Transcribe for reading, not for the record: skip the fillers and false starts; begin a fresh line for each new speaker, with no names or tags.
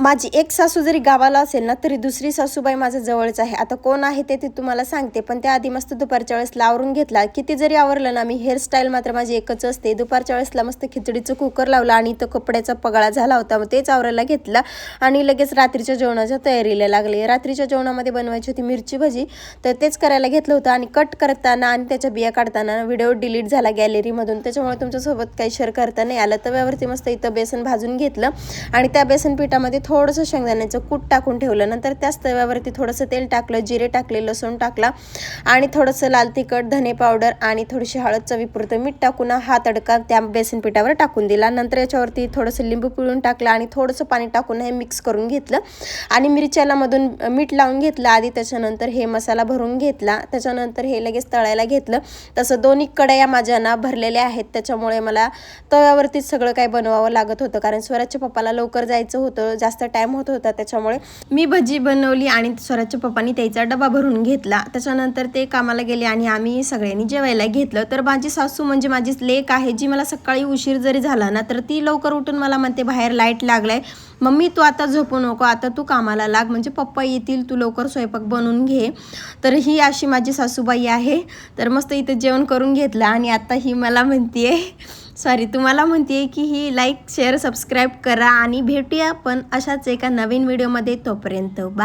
माझी एक सासू जरी गावाला असेल ना तरी दुसरी सासूबाई माझ्या जवळच आहे. आता कोण आहे ते तुम्हाला सांगते, पण त्याआधी मस्त दुपारच्या वेळेसला आवरून घेतला. किती जरी आवरलं ना मी, हेअरस्टाईल मात्र माझी एकच असते. दुपारच्या वेळेसला मस्त खिचडीचं कुकर लावला आणि तो कपड्याचा पगळा झाला होता, मग तेच आवरायला घेतला आणि लगेच रात्रीच्या जेवणाच्या तयारीला लागले. रात्रीच्या जेवणामध्ये बनवायची होती मिरची भजी, तर तेच करायला घेतलं होतं आणि कट करताना आणि त्याच्या बिया काढताना व्हिडिओ डिलीट झाला गॅलरीमधून, त्याच्यामुळे तुमच्यासोबत काही शेअर करता नाही आलं. तव्यावरती मस्त इथं बेसन भाजून घेतलं आणि त्या बेसन पिठामध्ये थोडंसं शेंगदाण्याचं कूट टाकून ठेवलं. नंतर त्याच तव्यावरती थोडंसं तेल टाकलं, जिरे टाकले, लसूण टाकला आणि थोडंसं लाल तिखट, धने पावडर आणि थोडीशी हळद, चवीपुरतं मीठ टाकून हा तडका त्या बेसन पिठावर टाकून दिला. नंतर याच्यावरती थोडंसं लिंबू पिळून टाकलं आणि थोडंसं पाणी टाकून हे मिक्स करून घेतलं आणि मिरच्याला मधून मीठ लावून घेतलं आधी. त्याच्यानंतर हे मसाला भरून घेतला. त्याच्यानंतर हे लगेच तळायला घेतलं. तसं दोन्ही कढया माझ्या ना भरलेल्या आहेत, त्याच्यामुळे मला तव्यावरतीच सगळं काही बनवावं लागत होतं, कारण स्वराजच्या पप्पाला लवकर जायचं होतं, जास्त टाईम होत होता. त्याच्यामुळे मी भजी बनवली आणि स्वराजच्या पप्पांनी त्याचा डबा भरून घेतला. त्याच्यानंतर ते कामाला गेले आणि आम्ही सगळ्यांनी जेवायला घेतलं. तर माझी सासू म्हणजे माझीच लेक आहे, जी मला सकाळी उशीर जरी झाला ना तर ती लवकर उठून मला म्हणते, बाहेर लाईट लागलाय मम्मी, तू आता झोपू नको, आता तू कामाला लाग, म्हणजे पप्पा येतील, तू लवकर स्वयंपाक बनवून घे. तर ही अशी माझी सासूबाई आहे. तर मस्त इथं जेवण करून घेतलं आणि आता ही मला म्हणते, तुम्हाला म्हणते की ही लाईक, शेअर, सबस्क्राईब करा आणि भेटूया पण अशाच एका नवीन व्हिडिओमध्ये. तोपर्यंत बाय.